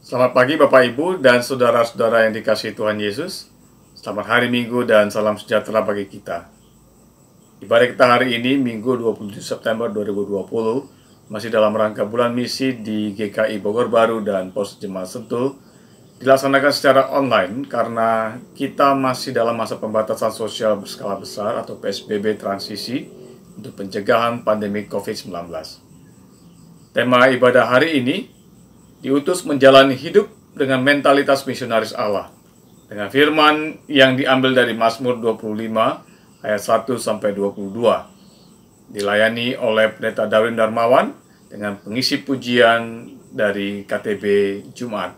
Selamat pagi Bapak Ibu dan saudara-saudara yang dikasihi Tuhan Yesus. Selamat hari Minggu dan salam sejahtera bagi kita. Ibadah kita hari ini Minggu 27 September 2020 masih dalam rangka bulan misi di GKI Bogor Baru dan Pos Jemaat Sentul, dilaksanakan secara online karena kita masih dalam masa pembatasan sosial berskala besar atau PSBB transisi untuk pencegahan pandemi COVID-19. Tema ibadah hari ini diutus menjalani hidup dengan mentalitas misionaris Allah, dengan firman yang diambil dari Mazmur 25 ayat 1-22, dilayani oleh Pendeta Darwin Darmawan dengan pengisi pujian dari KTB Jumat.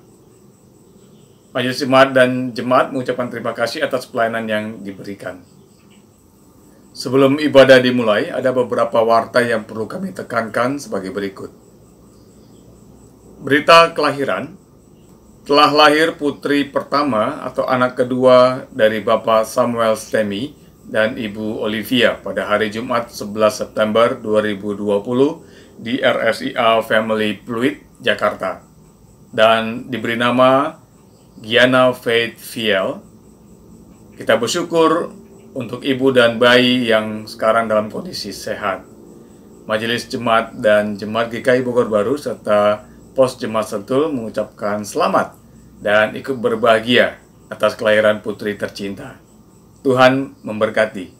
Majelis Jemaat dan Jemaat mengucapkan terima kasih atas pelayanan yang diberikan. Sebelum ibadah dimulai, ada beberapa warta yang perlu kami tekankan sebagai berikut. Berita kelahiran, telah lahir putri pertama atau anak kedua dari Bapak Samuel Stemi dan Ibu Olivia pada hari Jumat 11 September 2020 di RSIA Family Pluit, Jakarta, dan diberi nama Gianna Faith Viel. Kita bersyukur untuk ibu dan bayi yang sekarang dalam kondisi sehat. Majelis Jemaat dan Jemaat GKI Bogor Baru serta Pos Jemaat Sentul mengucapkan selamat dan ikut berbahagia atas kelahiran putri tercinta. Tuhan memberkati.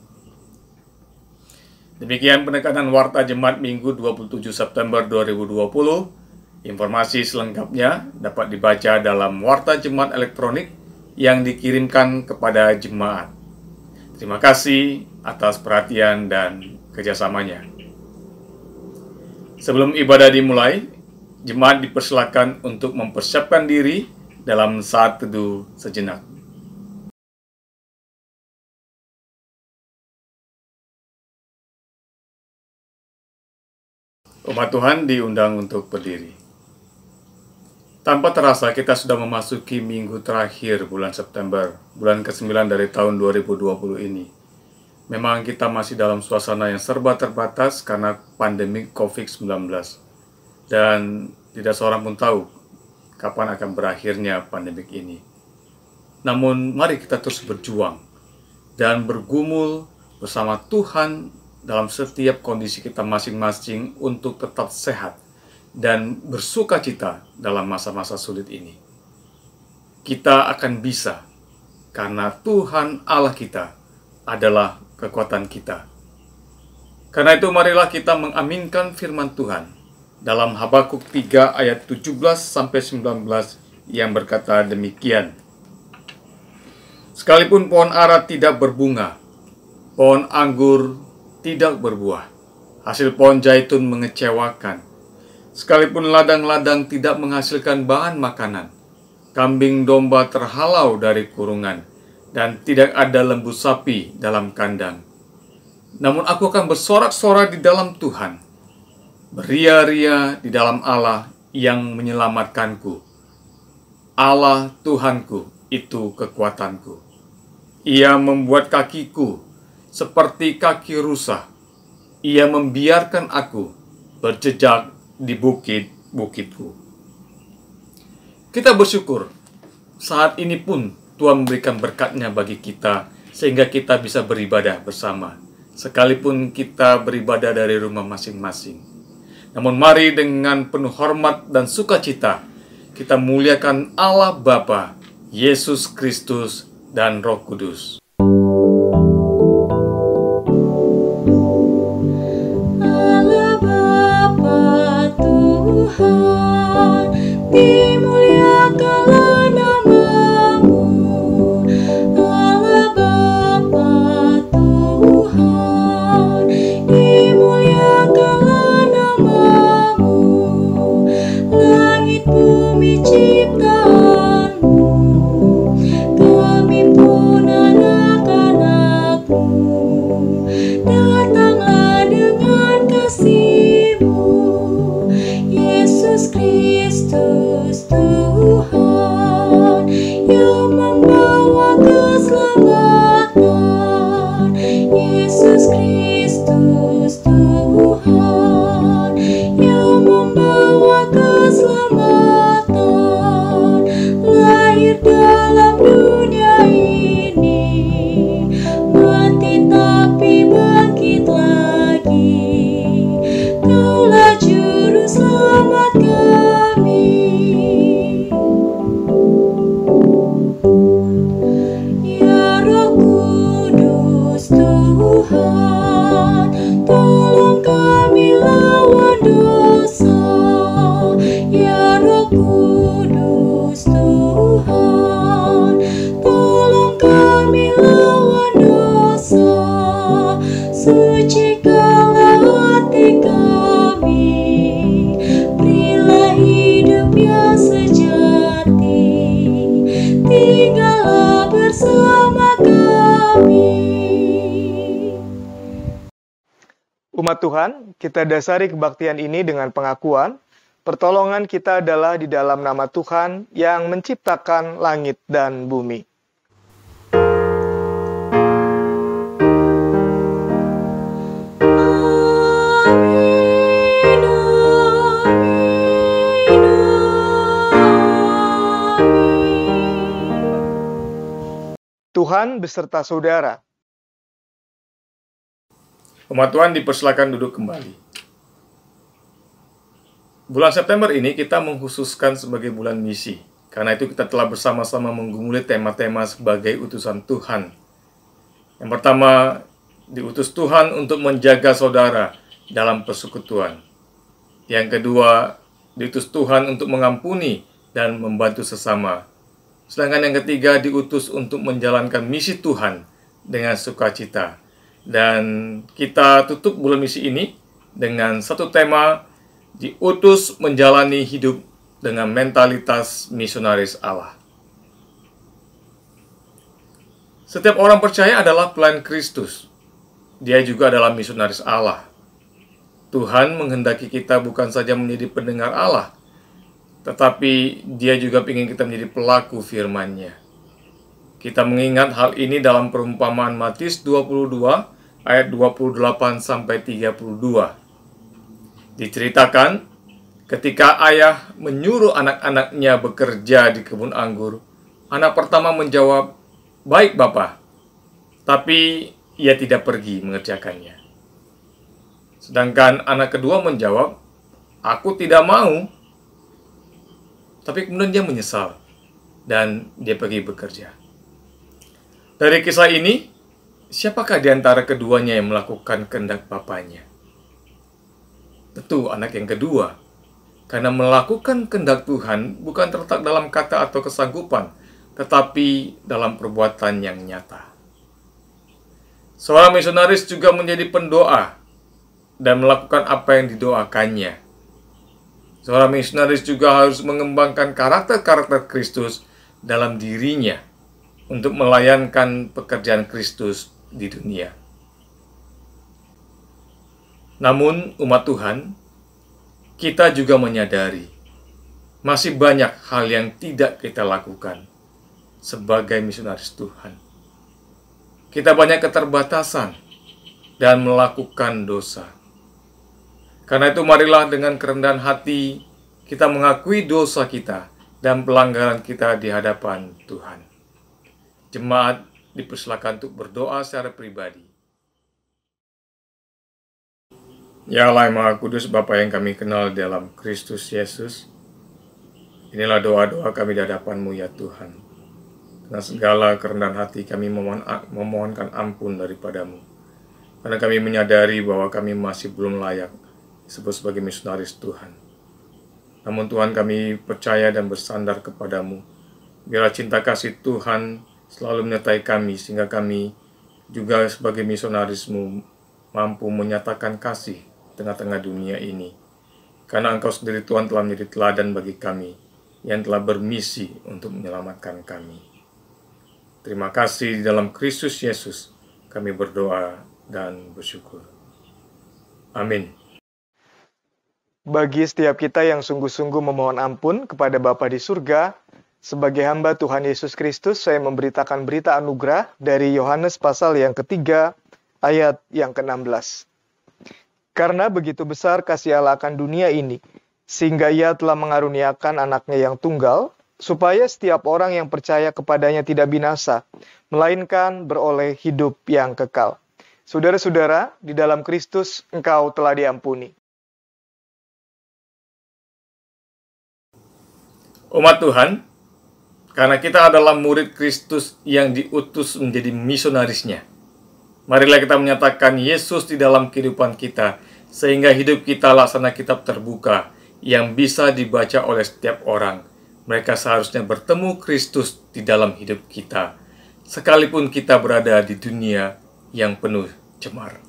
Demikian penekanan Warta Jemaat Minggu 27 September 2020. Informasi selengkapnya dapat dibaca dalam Warta Jemaat elektronik yang dikirimkan kepada jemaat. Terima kasih atas perhatian dan kerjasamanya. Sebelum ibadah dimulai, jemaat dipersilakan untuk mempersiapkan diri dalam saat teduh sejenak. Umat Tuhan diundang untuk berdiri. Tanpa terasa kita sudah memasuki minggu terakhir bulan September, bulan ke-9 dari tahun 2020 ini. Memang kita masih dalam suasana yang serba terbatas karena pandemi COVID-19. Dan tidak seorang pun tahu kapan akan berakhirnya pandemik ini. Namun mari kita terus berjuang dan bergumul bersama Tuhan dalam setiap kondisi kita masing-masing untuk tetap sehat dan bersukacita dalam masa-masa sulit ini. Kita akan bisa karena Tuhan Allah kita adalah kekuatan kita. Karena itu marilah kita mengaminkan firman Tuhan dalam Habakuk 3 ayat 17-19 yang berkata demikian. Sekalipun pohon ara tidak berbunga, pohon anggur tidak berbuah, hasil pohon zaitun mengecewakan. Sekalipun ladang-ladang tidak menghasilkan bahan makanan, kambing domba terhalau dari kurungan, dan tidak ada lembu sapi dalam kandang. Namun aku akan bersorak-sorak di dalam Tuhan, beria-ria di dalam Allah yang menyelamatkanku. Allah Tuhanku itu kekuatanku. Ia membuat kakiku seperti kaki rusa. Ia membiarkan aku berjejak di bukit-bukitku. Kita bersyukur saat ini pun Tuhan memberikan berkat-Nya bagi kita sehingga kita bisa beribadah bersama. Sekalipun kita beribadah dari rumah masing-masing. Namun mari dengan penuh hormat dan sukacita kita muliakan Allah Bapa, Yesus Kristus, dan Roh Kudus. Allah Bapa Tuhan, dimuliakanlah nama-Mu. Allah Bapa Tuhan, dimuliakanlah nama-Mu. Langit bumi ciptaan-Mu, kami pun anak-anak-Mu. Datanglah dengan kasih-Mu, Yesus Kristus Tuhan, yang membawa keselamatan. Yesus Kristus Tuhan, yang membawa keselamatan. Umat Tuhan, kita dasari kebaktian ini dengan pengakuan, pertolongan kita adalah di dalam nama Tuhan yang menciptakan langit dan bumi. Tuhan beserta saudara. Umat Tuhan dipersilakan duduk kembali. Bulan September ini kita mengkhususkan sebagai bulan misi. Karena itu kita telah bersama-sama menggumuli tema-tema sebagai utusan Tuhan. Yang pertama, diutus Tuhan untuk menjaga saudara dalam persekutuan. Yang kedua, diutus Tuhan untuk mengampuni dan membantu sesama. Sedangkan yang ketiga, diutus untuk menjalankan misi Tuhan dengan sukacita. Dan kita tutup bulan misi ini dengan satu tema, diutus menjalani hidup dengan mentalitas misionaris Allah. Setiap orang percaya adalah pelayan Kristus. Dia juga adalah misionaris Allah. Tuhan menghendaki kita bukan saja menjadi pendengar Allah, tetapi Dia juga ingin kita menjadi pelaku firman-Nya. Kita mengingat hal ini dalam perumpamaan Matius 22 ayat 28-32. Diceritakan ketika ayah menyuruh anak-anaknya bekerja di kebun anggur, anak pertama menjawab, "Baik, Bapa," tapi ia tidak pergi mengerjakannya. Sedangkan anak kedua menjawab, "Aku tidak mau." Tapi kemudian dia menyesal dan dia pergi bekerja. Dari kisah ini, siapakah di antara keduanya yang melakukan kehendak bapaknya? Tentu anak yang kedua. Karena melakukan kehendak Tuhan bukan terletak dalam kata atau kesanggupan, tetapi dalam perbuatan yang nyata. Seorang misionaris juga menjadi pendoa dan melakukan apa yang didoakannya. Seorang misionaris juga harus mengembangkan karakter-karakter Kristus dalam dirinya untuk melayankan pekerjaan Kristus di dunia. Namun, umat Tuhan, kita juga menyadari masih banyak hal yang tidak kita lakukan sebagai misionaris Tuhan. Kita banyak keterbatasan dan melakukan dosa. Karena itu marilah dengan kerendahan hati kita mengakui dosa kita dan pelanggaran kita di hadapan Tuhan. Jemaat dipersilakan untuk berdoa secara pribadi. Ya Allah yang Maha Kudus, Bapa yang kami kenal dalam Kristus Yesus, inilah doa-doa kami di hadapan-Mu ya Tuhan. Karena segala kerendahan hati kami memohonkan ampun daripada-Mu. Karena kami menyadari bahwa kami masih belum layak disebut sebagai misionaris Tuhan. Namun Tuhan, kami percaya dan bersandar kepada-Mu. Biarlah cinta kasih Tuhan selalu menyertai kami, sehingga kami juga sebagai misionaris-Mu mampu menyatakan kasih tengah-tengah dunia ini. Karena Engkau sendiri Tuhan telah menjadi teladan bagi kami, yang telah bermisi untuk menyelamatkan kami. Terima kasih di dalam Kristus Yesus, kami berdoa dan bersyukur. Amin. Bagi setiap kita yang sungguh-sungguh memohon ampun kepada Bapa di surga, sebagai hamba Tuhan Yesus Kristus, saya memberitakan berita anugerah dari Yohanes pasal yang ketiga, ayat yang ke-16. Karena begitu besar kasih Allah akan dunia ini, sehingga Ia telah mengaruniakan anaknya yang tunggal, supaya setiap orang yang percaya kepadanya tidak binasa, melainkan beroleh hidup yang kekal. Saudara-saudara, di dalam Kristus engkau telah diampuni. Umat Tuhan, karena kita adalah murid Kristus yang diutus menjadi misionarisnya, marilah kita menyatakan Yesus di dalam kehidupan kita, sehingga hidup kita laksana kitab terbuka yang bisa dibaca oleh setiap orang. Mereka seharusnya bertemu Kristus di dalam hidup kita, sekalipun kita berada di dunia yang penuh cemar.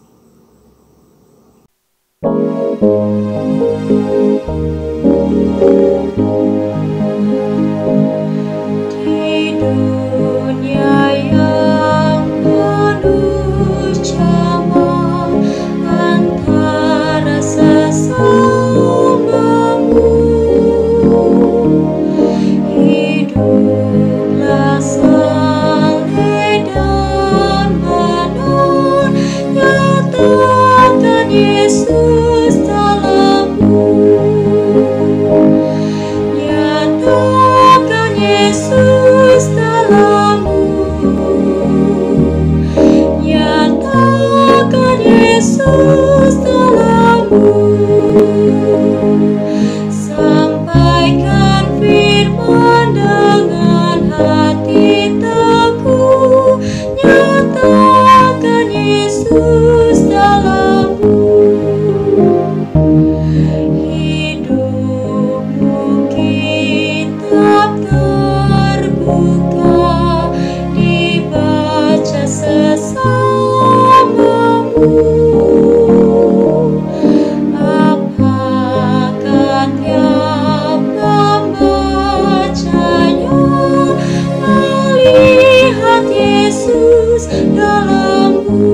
Di dunia yang penuh cemar, Engkau Yesus dalammu, nyatakan Yesus dalammu, sampaikan firman dengan hati teguh, nyatakan Yesus dalammu. Hidupmu kitab terbuka, dibaca sesamamu. Apakah tiap pembacanya melihat Yesus dalammu?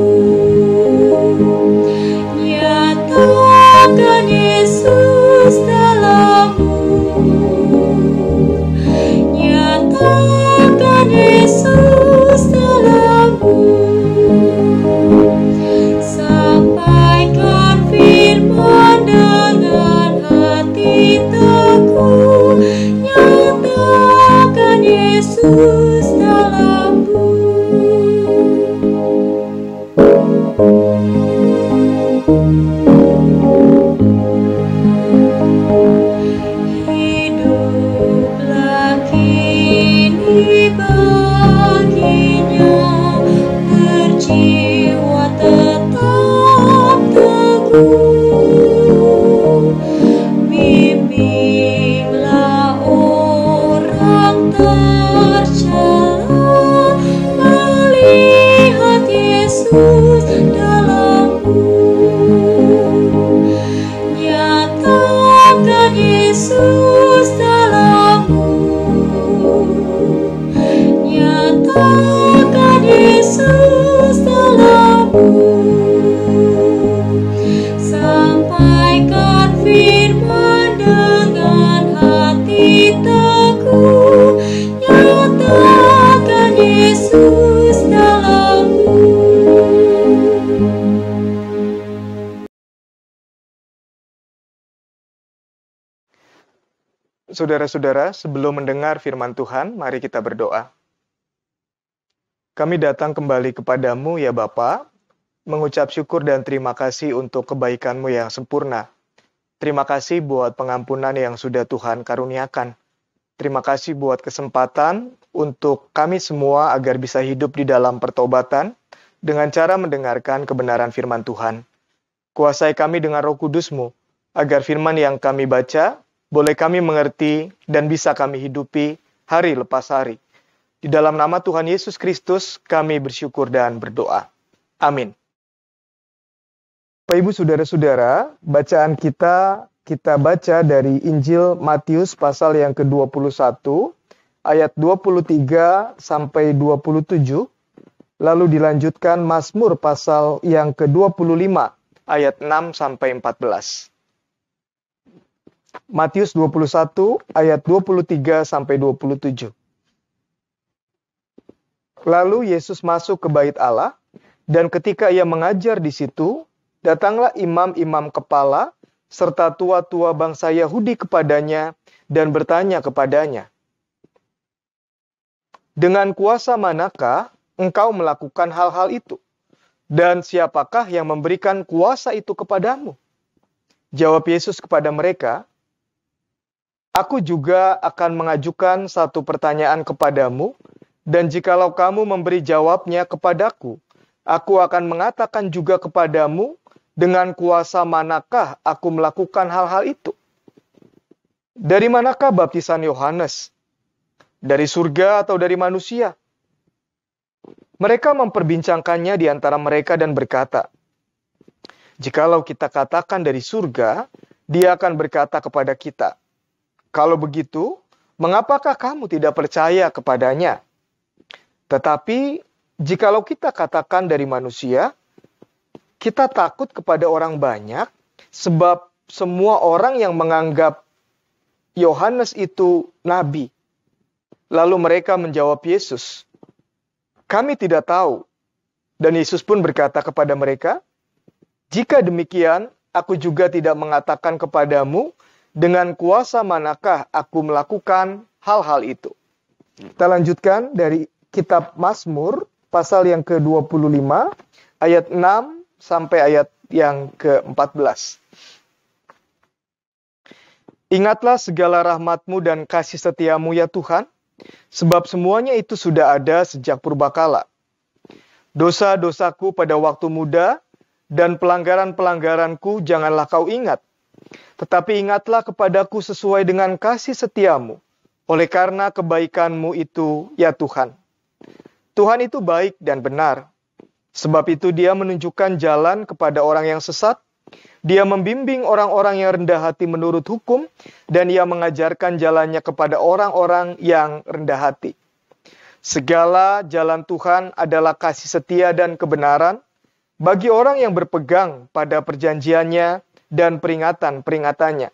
Nyatakan Yesus dalammu, nyatakan Yesus dalammu, sampaikan firman dengan hati teguh, nyatakan Yesus dalammu. Hiduplah kini baginya, berjiwa tetap teguh. Bimbinglah orang tercela, melihat Yesus dalammu. Nyatakan Yesus dalammu, nyatakan Yesus dalammu, sampaikan firman dengan hati teguh, nyatakan Yesus dalammu. Saudara-saudara, sebelum mendengar firman Tuhan, mari kita berdoa. Kami datang kembali kepadamu ya Bapa, mengucap syukur dan terima kasih untuk kebaikan-Mu yang sempurna. Terima kasih buat pengampunan yang sudah Tuhan karuniakan. Terima kasih buat kesempatan untuk kami semua agar bisa hidup di dalam pertobatan dengan cara mendengarkan kebenaran firman Tuhan. Kuasai kami dengan Roh Kudus-Mu, agar firman yang kami baca boleh kami mengerti dan bisa kami hidupi hari lepas hari. Di dalam nama Tuhan Yesus Kristus kami bersyukur dan berdoa. Amin. Bapak Ibu Saudara-saudara, bacaan kita baca dari Injil Matius pasal yang ke-21, ayat 23 sampai 27, lalu dilanjutkan Mazmur pasal yang ke-25, ayat 6 sampai 14. Matius 21 ayat 23 sampai 27. Lalu Yesus masuk ke bait Allah, dan ketika ia mengajar di situ, datanglah imam-imam kepala serta tua-tua bangsa Yahudi kepadanya dan bertanya kepadanya, "Dengan kuasa manakah engkau melakukan hal-hal itu? Dan siapakah yang memberikan kuasa itu kepadamu?" Jawab Yesus kepada mereka, "Aku juga akan mengajukan satu pertanyaan kepadamu, dan jikalau kamu memberi jawabnya kepadaku, aku akan mengatakan juga kepadamu, dengan kuasa manakah aku melakukan hal-hal itu? Dari manakah baptisan Yohanes? Dari surga atau dari manusia?" Mereka memperbincangkannya di antara mereka dan berkata, "Jikalau kita katakan dari surga, dia akan berkata kepada kita, 'Kalau begitu, mengapakah kamu tidak percaya kepadanya?' Tetapi, jikalau kita katakan dari manusia, kita takut kepada orang banyak, sebab semua orang yang menganggap Yohanes itu nabi." Lalu mereka menjawab Yesus, "Kami tidak tahu." Dan Yesus pun berkata kepada mereka, "Jika demikian, aku juga tidak mengatakan kepadamu, dengan kuasa manakah aku melakukan hal-hal itu." Kita lanjutkan dari kitab Mazmur pasal yang ke-25 ayat 6 sampai ayat yang ke-14. Ingatlah segala rahmat-Mu dan kasih setia-Mu ya Tuhan, sebab semuanya itu sudah ada sejak purbakala. Dosa-dosaku pada waktu muda dan pelanggaran-pelanggaranku janganlah Kau ingat. Tetapi ingatlah kepadaku sesuai dengan kasih setia-Mu, oleh karena kebaikan-Mu itu, ya Tuhan. Tuhan itu baik dan benar. Sebab itu Dia menunjukkan jalan kepada orang yang sesat. Dia membimbing orang-orang yang rendah hati menurut hukum, dan Ia mengajarkan jalannya kepada orang-orang yang rendah hati. Segala jalan Tuhan adalah kasih setia dan kebenaran bagi orang yang berpegang pada perjanjiannya dan peringatan-peringatannya.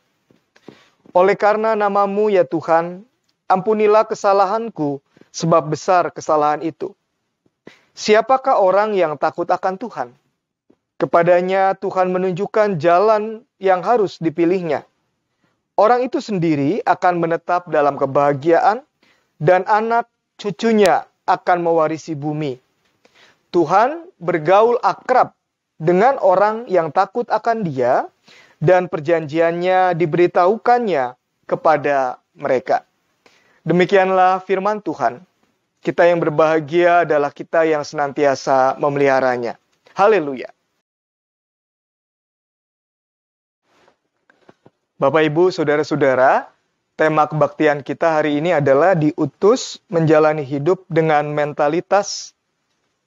Oleh karena nama-Mu ya Tuhan, ampunilah kesalahanku, sebab besar kesalahan itu. Siapakah orang yang takut akan Tuhan? Kepadanya Tuhan menunjukkan jalan yang harus dipilihnya. Orang itu sendiri akan menetap dalam kebahagiaan, dan anak cucunya akan mewarisi bumi. Tuhan bergaul akrab dengan orang yang takut akan Dia, dan perjanjiannya diberitahukannya kepada mereka. Demikianlah firman Tuhan. Kita yang berbahagia adalah kita yang senantiasa memeliharanya. Haleluya. Bapak, Ibu, Saudara-saudara, tema kebaktian kita hari ini adalah diutus menjalani hidup dengan mentalitas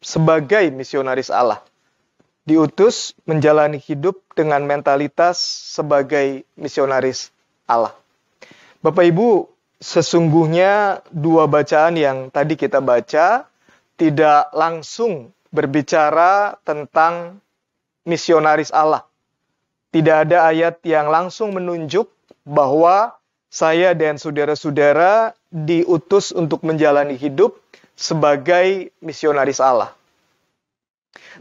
sebagai misionaris Allah. Diutus menjalani hidup dengan mentalitas sebagai misionaris Allah. Bapak Ibu, sesungguhnya dua bacaan yang tadi kita baca tidak langsung berbicara tentang misionaris Allah. Tidak ada ayat yang langsung menunjuk bahwa saya dan saudara-saudara diutus untuk menjalani hidup sebagai misionaris Allah.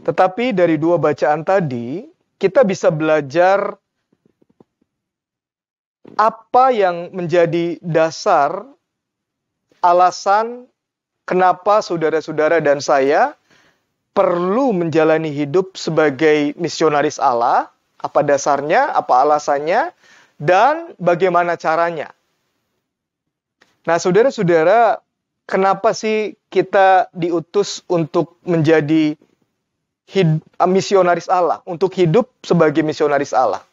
Tetapi dari dua bacaan tadi, kita bisa belajar apa yang menjadi dasar alasan kenapa saudara-saudara dan saya perlu menjalani hidup sebagai misionaris Allah, apa dasarnya, apa alasannya, dan bagaimana caranya. Nah, saudara-saudara, kenapa sih kita diutus untuk menjadi misionaris Allah, untuk hidup sebagai misionaris Allah?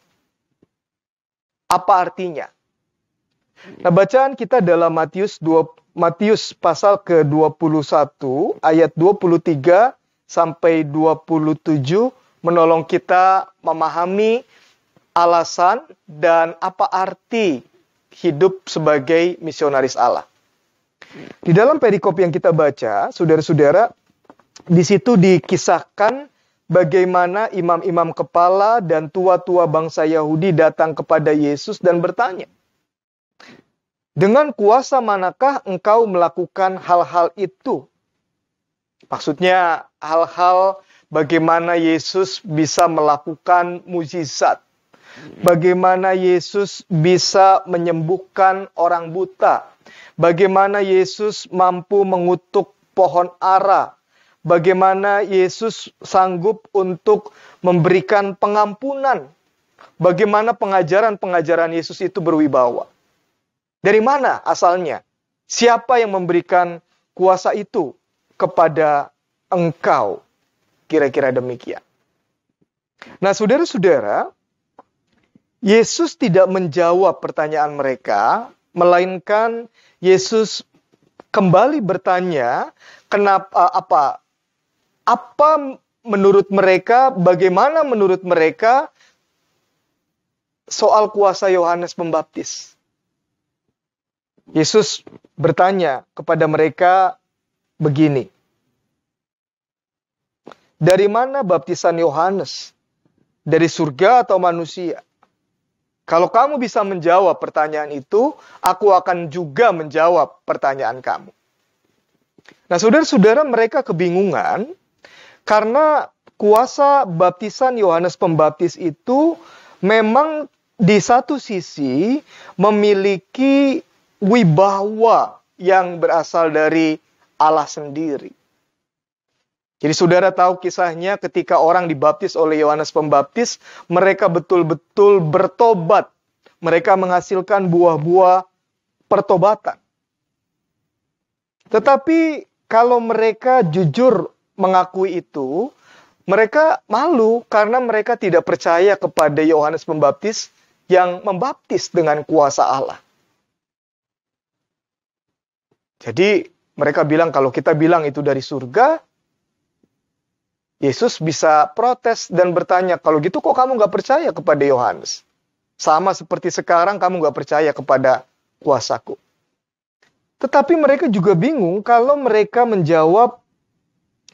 Apa artinya? Nah, bacaan kita dalam Matius pasal ke-21 ayat 23 sampai 27 menolong kita memahami alasan dan apa arti hidup sebagai misionaris Allah. Di dalam perikop yang kita baca, saudara-saudara, di situ dikisahkan bagaimana imam-imam kepala dan tua-tua bangsa Yahudi datang kepada Yesus dan bertanya, "Dengan kuasa manakah engkau melakukan hal-hal itu?" Maksudnya hal-hal bagaimana Yesus bisa melakukan mukjizat. Bagaimana Yesus bisa menyembuhkan orang buta. Bagaimana Yesus mampu mengutuk pohon ara. Bagaimana Yesus sanggup untuk memberikan pengampunan. Bagaimana pengajaran-pengajaran Yesus itu berwibawa. Dari mana asalnya? Siapa yang memberikan kuasa itu kepada engkau? Kira-kira demikian. Nah, saudara-saudara, Yesus tidak menjawab pertanyaan mereka, melainkan Yesus kembali bertanya, apa menurut mereka, bagaimana menurut mereka soal kuasa Yohanes Pembaptis. Yesus bertanya kepada mereka begini, "Dari mana baptisan Yohanes? Dari surga atau manusia?" Kalau kamu bisa menjawab pertanyaan itu, aku akan juga menjawab pertanyaan kamu. Nah, saudara-saudara, mereka kebingungan karena kuasa baptisan Yohanes Pembaptis itu memang di satu sisi memiliki wibawa yang berasal dari Allah sendiri. Jadi saudara tahu kisahnya ketika orang dibaptis oleh Yohanes Pembaptis, mereka betul-betul bertobat. Mereka menghasilkan buah-buah pertobatan. Tetapi kalau mereka jujur mengakui itu, mereka malu karena mereka tidak percaya kepada Yohanes Pembaptis yang membaptis dengan kuasa Allah. Jadi mereka bilang, kalau kita bilang itu dari surga, Yesus bisa protes dan bertanya, kalau gitu kok kamu gak percaya kepada Yohanes? Sama seperti sekarang kamu gak percaya kepada kuasaku. Tetapi mereka juga bingung kalau mereka menjawab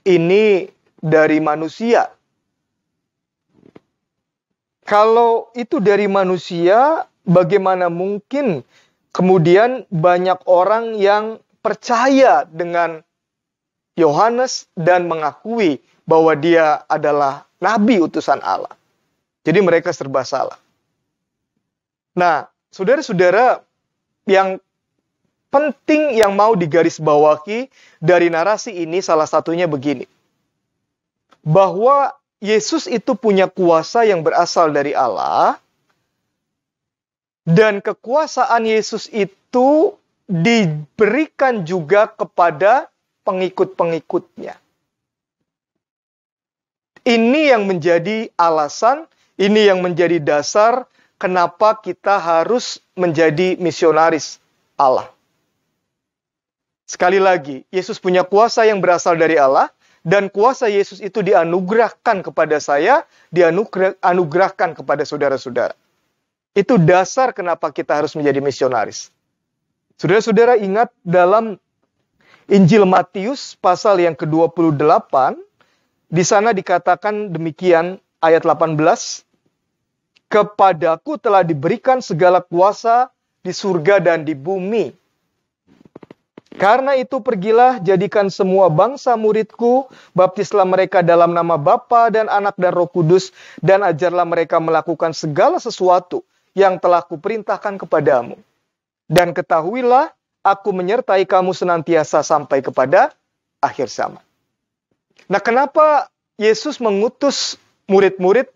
ini dari manusia. Kalau itu dari manusia, bagaimana mungkin kemudian banyak orang yang percaya dengan Yohanes dan mengakui bahwa dia adalah nabi utusan Allah. Jadi mereka serba salah. Nah, saudara-saudara, yang penting yang mau digarisbawahi dari narasi ini salah satunya begini. Bahwa Yesus itu punya kuasa yang berasal dari Allah, dan kekuasaan Yesus itu diberikan juga kepada pengikut-pengikutnya. Ini yang menjadi alasan, ini yang menjadi dasar kenapa kita harus menjadi misionaris Allah. Sekali lagi, Yesus punya kuasa yang berasal dari Allah, dan kuasa Yesus itu dianugerahkan kepada saya, dianugerahkan kepada saudara-saudara. Itu dasar kenapa kita harus menjadi misionaris. Saudara-saudara ingat dalam Injil Matius pasal yang ke-28, di sana dikatakan demikian ayat 18, "Kepadaku telah diberikan segala kuasa di surga dan di bumi. Karena itu pergilah, jadikan semua bangsa muridku, baptislah mereka dalam nama Bapa dan Anak dan Roh Kudus, dan ajarlah mereka melakukan segala sesuatu yang telah kuperintahkan kepadamu. Dan ketahuilah, aku menyertai kamu senantiasa sampai kepada akhir zaman." Nah, kenapa Yesus mengutus murid-murid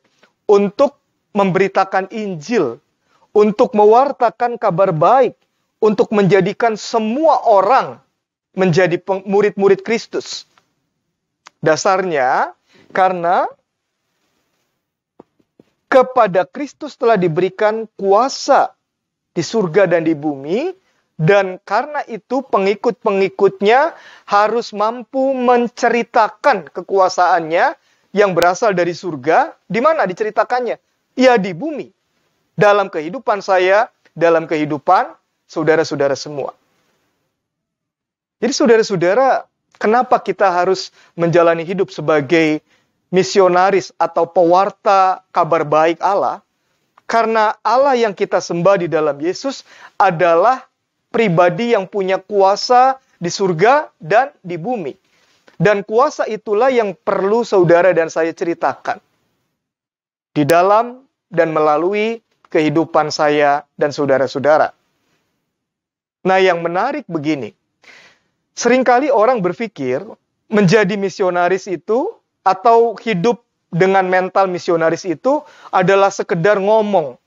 untuk memberitakan Injil, untuk mewartakan kabar baik, untuk menjadikan semua orang menjadi murid-murid Kristus? Dasarnya, karena kepada Kristus telah diberikan kuasa di surga dan di bumi, dan karena itu pengikut-pengikutnya harus mampu menceritakan kekuasaannya yang berasal dari surga. Di mana diceritakannya? Ya, di bumi. Dalam kehidupan saya, dalam kehidupan saudara-saudara semua. Jadi saudara-saudara, kenapa kita harus menjalani hidup sebagai misionaris atau pewarta kabar baik Allah? Karena Allah yang kita sembah di dalam Yesus adalah pribadi yang punya kuasa di surga dan di bumi. Dan kuasa itulah yang perlu saudara dan saya ceritakan di dalam dan melalui kehidupan saya dan saudara-saudara. Nah, yang menarik begini. Seringkali orang berpikir menjadi misionaris itu atau hidup dengan mental misionaris itu adalah sekedar ngomong,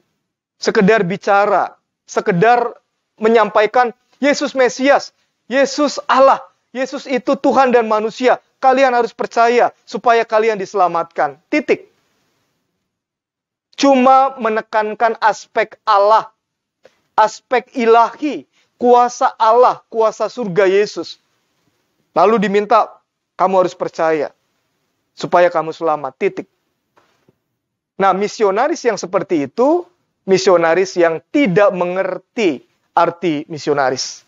sekedar bicara, sekedar menyampaikan Yesus Mesias, Yesus Allah, Yesus itu Tuhan dan manusia. Kalian harus percaya supaya kalian diselamatkan. Titik. Cuma menekankan aspek Allah, aspek ilahi, kuasa Allah, kuasa surga Yesus. Lalu diminta, kamu harus percaya supaya kamu selamat. Titik. Nah, misionaris yang seperti itu, misionaris yang tidak mengerti arti misionaris.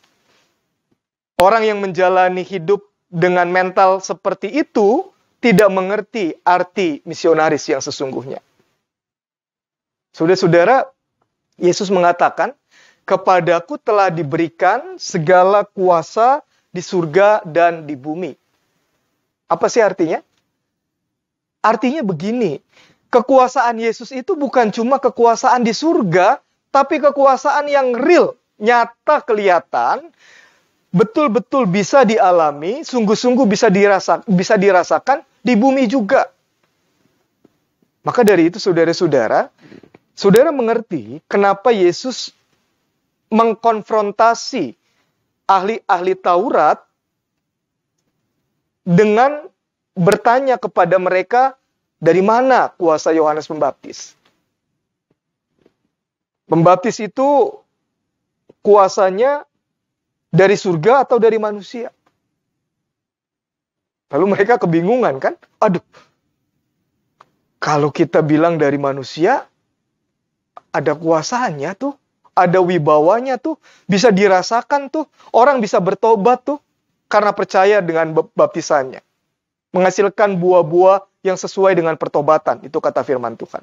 Orang yang menjalani hidup dengan mental seperti itu tidak mengerti arti misionaris yang sesungguhnya. Saudara-saudara, Yesus mengatakan, "Kepadaku telah diberikan segala kuasa di surga dan di bumi." Apa sih artinya? Artinya begini, kekuasaan Yesus itu bukan cuma kekuasaan di surga, tapi kekuasaan yang real, nyata kelihatan, betul-betul bisa dialami, sungguh-sungguh bisa dirasakan di bumi juga. Maka dari itu saudara-saudara, saudara mengerti kenapa Yesus mengkonfrontasi ahli-ahli Taurat dengan bertanya kepada mereka, dari mana kuasa Yohanes Pembaptis? Pembaptis itu kuasanya dari surga atau dari manusia? Lalu mereka kebingungan kan? Aduh, kalau kita bilang dari manusia, ada kuasanya tuh, ada wibawanya tuh, bisa dirasakan tuh, orang bisa bertobat tuh, karena percaya dengan baptisannya. Menghasilkan buah-buah yang sesuai dengan pertobatan, itu kata firman Tuhan.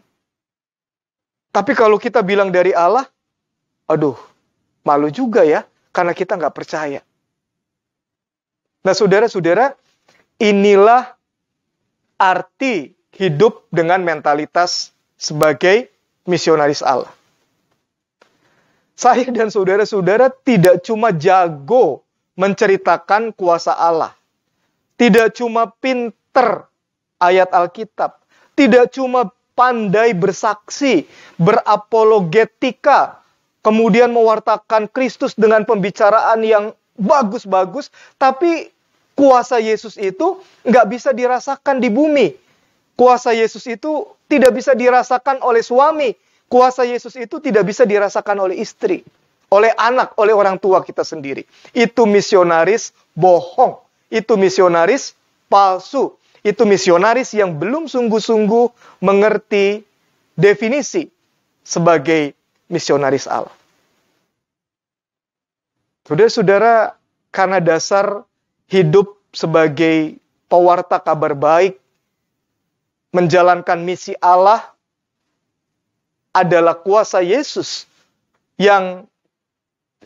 Tapi kalau kita bilang dari Allah, aduh, malu juga ya, karena kita nggak percaya. Nah saudara-saudara, inilah arti hidup dengan mentalitas sebagai misionaris Allah. Saya dan saudara-saudara tidak cuma jago menceritakan kuasa Allah. Tidak cuma pinter ayat Alkitab. Tidak cuma pandai bersaksi, berapologetika, kemudian mewartakan Kristus dengan pembicaraan yang bagus-bagus, tapi kuasa Yesus itu nggak bisa dirasakan di bumi. Kuasa Yesus itu tidak bisa dirasakan oleh suami. Kuasa Yesus itu tidak bisa dirasakan oleh istri, oleh anak, oleh orang tua kita sendiri. Itu misionaris bohong. Itu misionaris palsu. Itu misionaris yang belum sungguh-sungguh mengerti definisi sebagai misionaris Allah. Saudara-saudara, karena dasar hidup sebagai pewarta kabar baik, menjalankan misi Allah adalah kuasa Yesus yang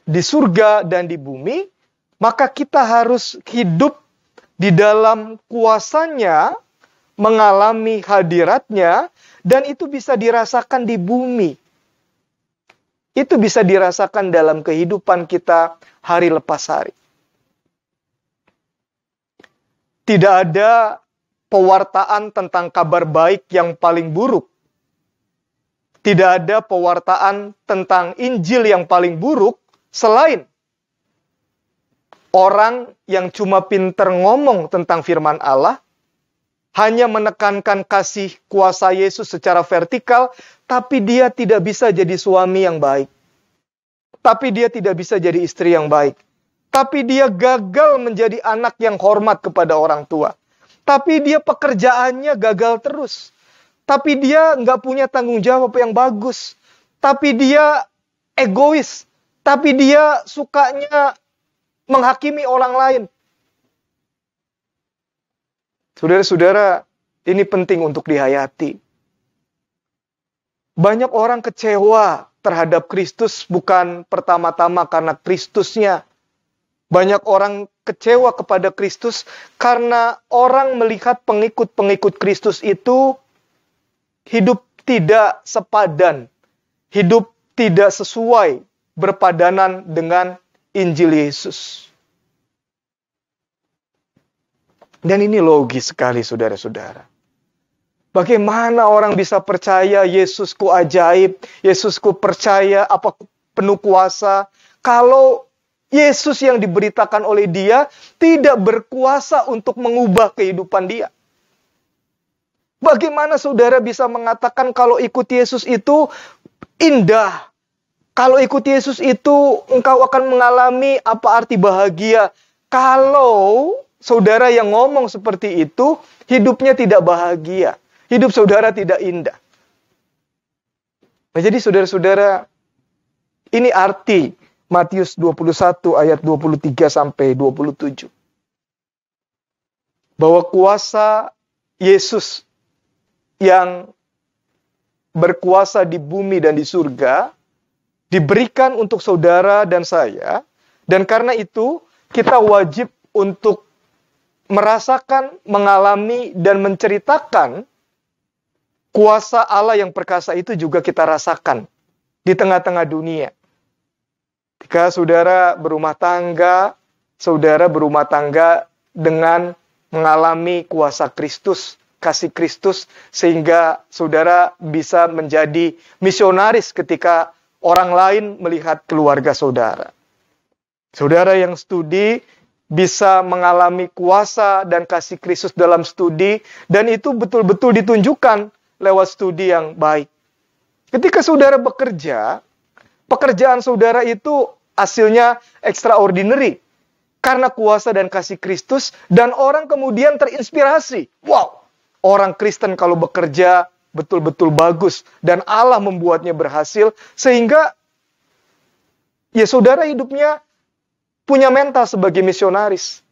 di surga dan di bumi, maka kita harus hidup di dalam kuasanya, mengalami hadiratnya, dan itu bisa dirasakan di bumi. Itu bisa dirasakan dalam kehidupan kita hari lepas hari. Tidak ada pewartaan tentang kabar baik yang paling buruk. Tidak ada pewartaan tentang Injil yang paling buruk selain orang yang cuma pinter ngomong tentang firman Allah, hanya menekankan kasih kuasa Yesus secara vertikal, tapi dia tidak bisa jadi suami yang baik. Tapi dia tidak bisa jadi istri yang baik. Tapi dia gagal menjadi anak yang hormat kepada orang tua. Tapi dia pekerjaannya gagal terus. Tapi dia nggak punya tanggung jawab yang bagus. Tapi dia egois. Tapi dia sukanya menghakimi orang lain. Saudara-saudara, ini penting untuk dihayati. Banyak orang kecewa terhadap Kristus bukan pertama-tama karena Kristusnya. Banyak orang kecewa kepada Kristus karena orang melihat pengikut-pengikut Kristus itu hidup tidak sepadan, hidup tidak sesuai berpadanan dengan Injil Yesus. Dan ini logis sekali saudara-saudara. Bagaimana orang bisa percaya Yesusku ajaib, Yesusku percaya apa penuh kuasa, kalau Yesus yang diberitakan oleh dia tidak berkuasa untuk mengubah kehidupan dia. Bagaimana saudara bisa mengatakan kalau ikut Yesus itu indah? Kalau ikut Yesus itu engkau akan mengalami apa arti bahagia? Kalau saudara yang ngomong seperti itu hidupnya tidak bahagia. Hidup saudara tidak indah. Nah, jadi saudara-saudara, ini arti Matius 21 ayat 23 sampai 27. Bahwa kuasa Yesus yang berkuasa di bumi dan di surga diberikan untuk saudara dan saya, dan karena itu kita wajib untuk merasakan, mengalami, dan menceritakan kuasa Allah yang perkasa itu juga kita rasakan di tengah-tengah dunia. Ketika saudara berumah tangga, saudara berumah tangga dengan mengalami kuasa Kristus, kasih Kristus, sehingga saudara bisa menjadi misionaris ketika orang lain melihat keluarga saudara. Saudara yang studi bisa mengalami kuasa dan kasih Kristus dalam studi, dan itu betul-betul ditunjukkan lewat studi yang baik. Ketika saudara bekerja, pekerjaan saudara itu hasilnya extraordinary karena kuasa dan kasih Kristus, dan orang kemudian terinspirasi. Wow, orang Kristen kalau bekerja betul-betul bagus dan Allah membuatnya berhasil, sehingga ya saudara hidupnya punya mental sebagai misionaris.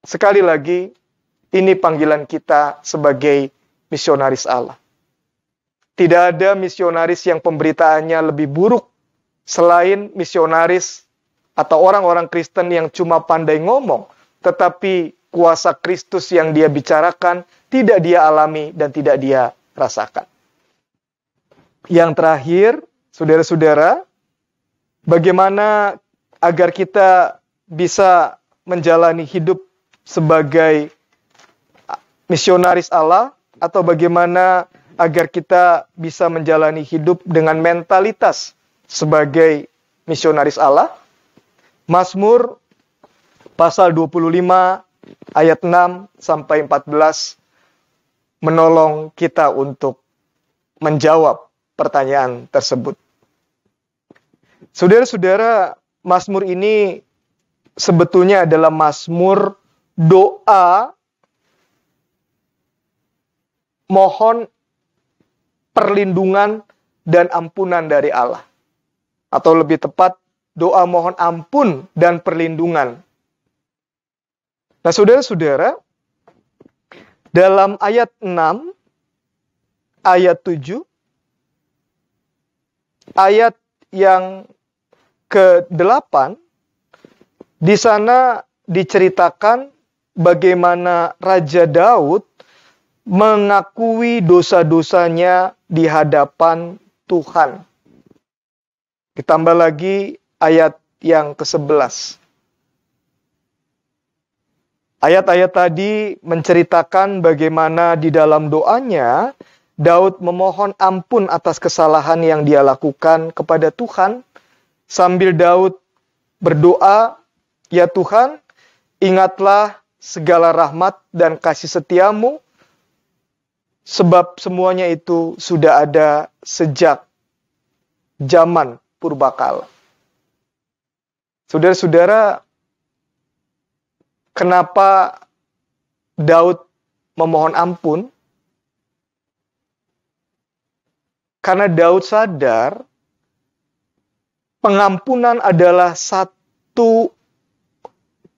Sekali lagi, ini panggilan kita sebagai misionaris Allah. Tidak ada misionaris yang pemberitaannya lebih buruk selain misionaris atau orang-orang Kristen yang cuma pandai ngomong, tetapi kuasa Kristus yang dia bicarakan tidak dia alami dan tidak dia rasakan. Yang terakhir, saudara-saudara, bagaimana agar kita bisa menjalani hidup sebagai misionaris Allah, atau bagaimana agar kita bisa menjalani hidup dengan mentalitas sebagai misionaris Allah? Mazmur pasal 25 ayat 6 sampai 14 menolong kita untuk menjawab pertanyaan tersebut. Saudara-saudara, Mazmur ini sebetulnya adalah Mazmur doa mohon perlindungan dan ampunan dari Allah. Atau lebih tepat, doa mohon ampun dan perlindungan. Nah, saudara-saudara, dalam ayat 6, ayat 7, ayat yang ke-8, di sana diceritakan bagaimana Raja Daud mengakui dosa-dosanya di hadapan Tuhan. Ditambah lagi ayat yang ke-11. Ayat-ayat tadi menceritakan bagaimana di dalam doanya Daud memohon ampun atas kesalahan yang dia lakukan kepada Tuhan, sambil Daud berdoa, "Ya Tuhan, ingatlah segala rahmat dan kasih setiamu, sebab semuanya itu sudah ada sejak zaman purbakala." Saudara-saudara, kenapa Daud memohon ampun? Karena Daud sadar pengampunan adalah satu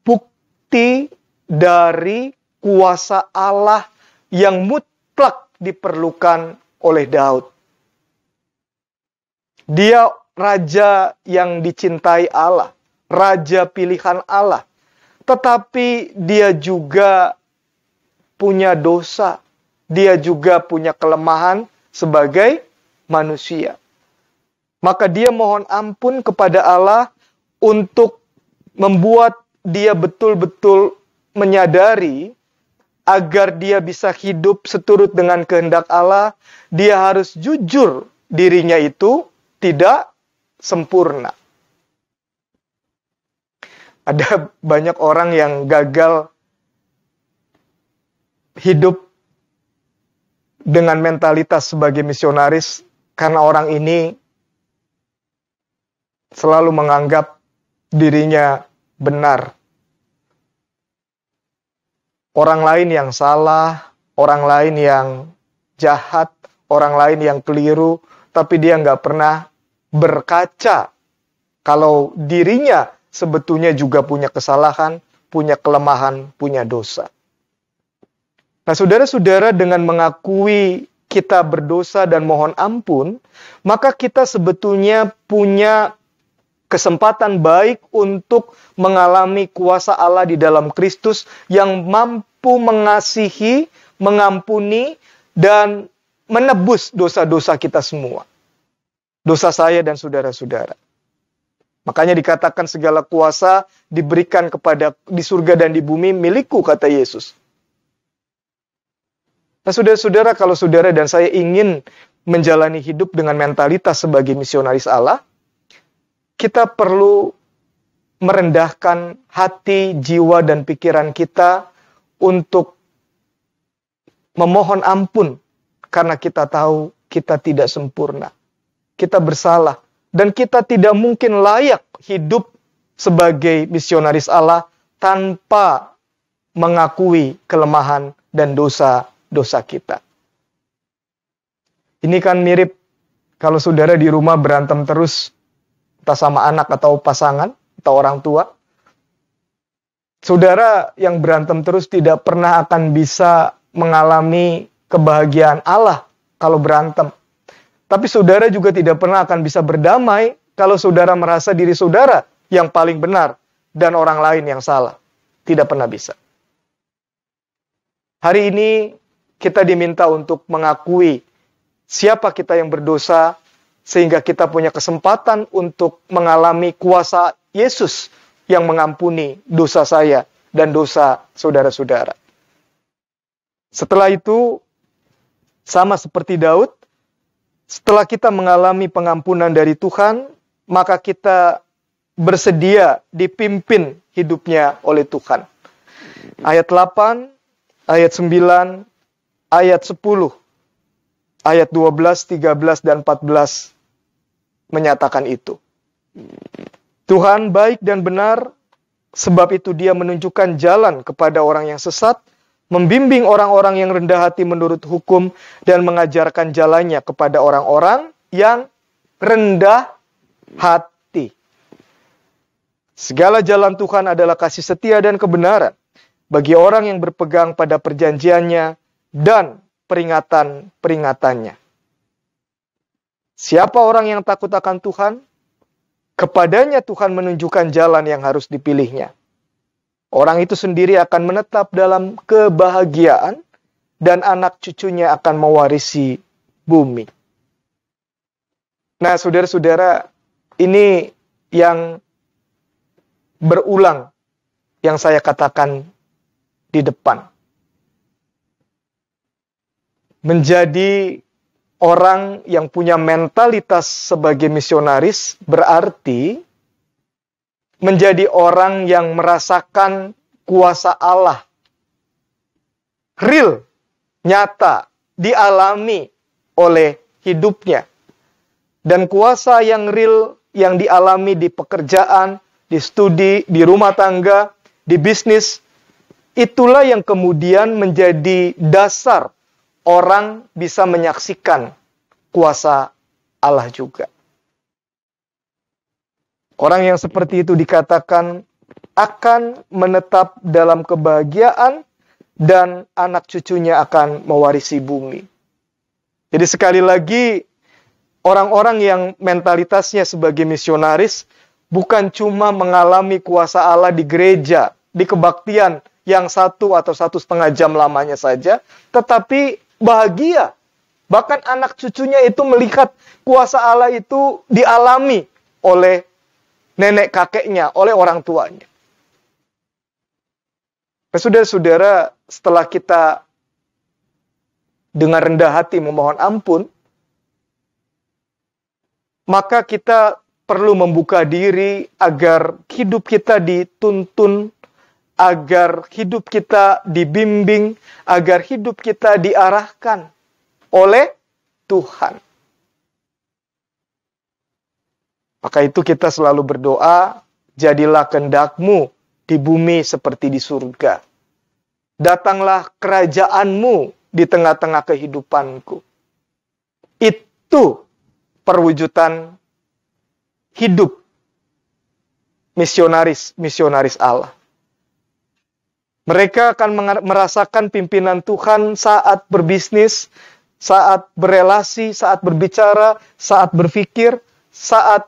bukti dari kuasa Allah yang mutlak diperlukan oleh Daud. Dia raja yang dicintai Allah, raja pilihan Allah. Tetapi dia juga punya dosa. Dia juga punya kelemahan sebagai manusia. Maka dia mohon ampun kepada Allah untuk membuat dia betul-betul menyadari agar dia bisa hidup seturut dengan kehendak Allah, dia harus jujur dirinya itu tidak sempurna. Ada banyak orang yang gagal hidup dengan mentalitas sebagai misionaris karena orang ini selalu menganggap dirinya benar. Orang lain yang salah, orang lain yang jahat, orang lain yang keliru, tapi dia nggak pernah berkaca kalau dirinya sebetulnya juga punya kesalahan, punya kelemahan, punya dosa. Nah, saudara-saudara, dengan mengakui kita berdosa dan mohon ampun, maka kita sebetulnya punya kesempatan baik untuk mengalami kuasa Allah di dalam Kristus yang mampu mengasihi, mengampuni, dan menebus dosa-dosa kita semua. Dosa saya dan saudara-saudara. Makanya dikatakan segala kuasa diberikan kepada di surga dan di bumi milikku, kata Yesus. Nah, saudara-saudara, kalau saudara dan saya ingin menjalani hidup dengan mentalitas sebagai misionaris Allah, kita perlu merendahkan hati, jiwa, dan pikiran kita untuk memohon ampun karena kita tahu kita tidak sempurna. Kita bersalah dan kita tidak mungkin layak hidup sebagai misionaris Allah tanpa mengakui kelemahan dan dosa-dosa kita. Ini kan mirip kalau saudara di rumah berantem terus, entah sama anak atau pasangan atau orang tua. Saudara yang berantem terus tidak pernah akan bisa mengalami kebahagiaan Allah kalau berantem. Tapi saudara juga tidak pernah akan bisa berdamai kalau saudara merasa diri saudara yang paling benar dan orang lain yang salah. Tidak pernah bisa. Hari ini kita diminta untuk mengakui siapa kita yang berdosa sehingga kita punya kesempatan untuk mengalami kuasa Yesus yang mengampuni dosa saya dan dosa saudara-saudara. Setelah itu, sama seperti Daud, setelah kita mengalami pengampunan dari Tuhan, maka kita bersedia dipimpin hidupnya oleh Tuhan. Ayat 8, ayat 9, ayat 10, ayat 12, 13, dan 14 menyatakan itu. Tuhan baik dan benar, sebab itu Dia menunjukkan jalan kepada orang yang sesat, membimbing orang-orang yang rendah hati menurut hukum, dan mengajarkan jalannya kepada orang-orang yang rendah hati. Segala jalan Tuhan adalah kasih setia dan kebenaran bagi orang yang berpegang pada perjanjiannya dan peringatan-peringatannya. Siapa orang yang takut akan Tuhan? Kepadanya Tuhan menunjukkan jalan yang harus dipilihnya. Orang itu sendiri akan menetap dalam kebahagiaan dan anak cucunya akan mewarisi bumi. Nah, saudara-saudara, ini yang berulang yang saya katakan di depan. Menjadi orang yang punya mentalitas sebagai misionaris berarti menjadi orang yang merasakan kuasa Allah. Real, nyata, dialami oleh hidupnya. Dan kuasa yang real yang dialami di pekerjaan, di studi, di rumah tangga, di bisnis, itulah yang kemudian menjadi dasar orang bisa menyaksikan kuasa Allah juga. Orang yang seperti itu dikatakan akan menetap dalam kebahagiaan dan anak cucunya akan mewarisi bumi. Jadi sekali lagi, orang-orang yang mentalitasnya sebagai misionaris bukan cuma mengalami kuasa Allah di gereja, di kebaktian yang 1 atau 1,5 jam lamanya saja, tetapi bahagia. Bahkan anak cucunya itu melihat kuasa Allah itu dialami oleh nenek kakeknya, oleh orang tuanya. Saudara-saudara, setelah kita dengan rendah hati memohon ampun, maka kita perlu membuka diri agar hidup kita dituntun, agar hidup kita dibimbing, agar hidup kita diarahkan oleh Tuhan. Maka itu kita selalu berdoa, jadilah kehendak-Mu di bumi seperti di surga. Datanglah kerajaan-Mu di tengah-tengah kehidupanku. Itu perwujudan hidup misionaris Allah. Mereka akan merasakan pimpinan Tuhan saat berbisnis, saat berelasi, saat berbicara, saat berpikir, saat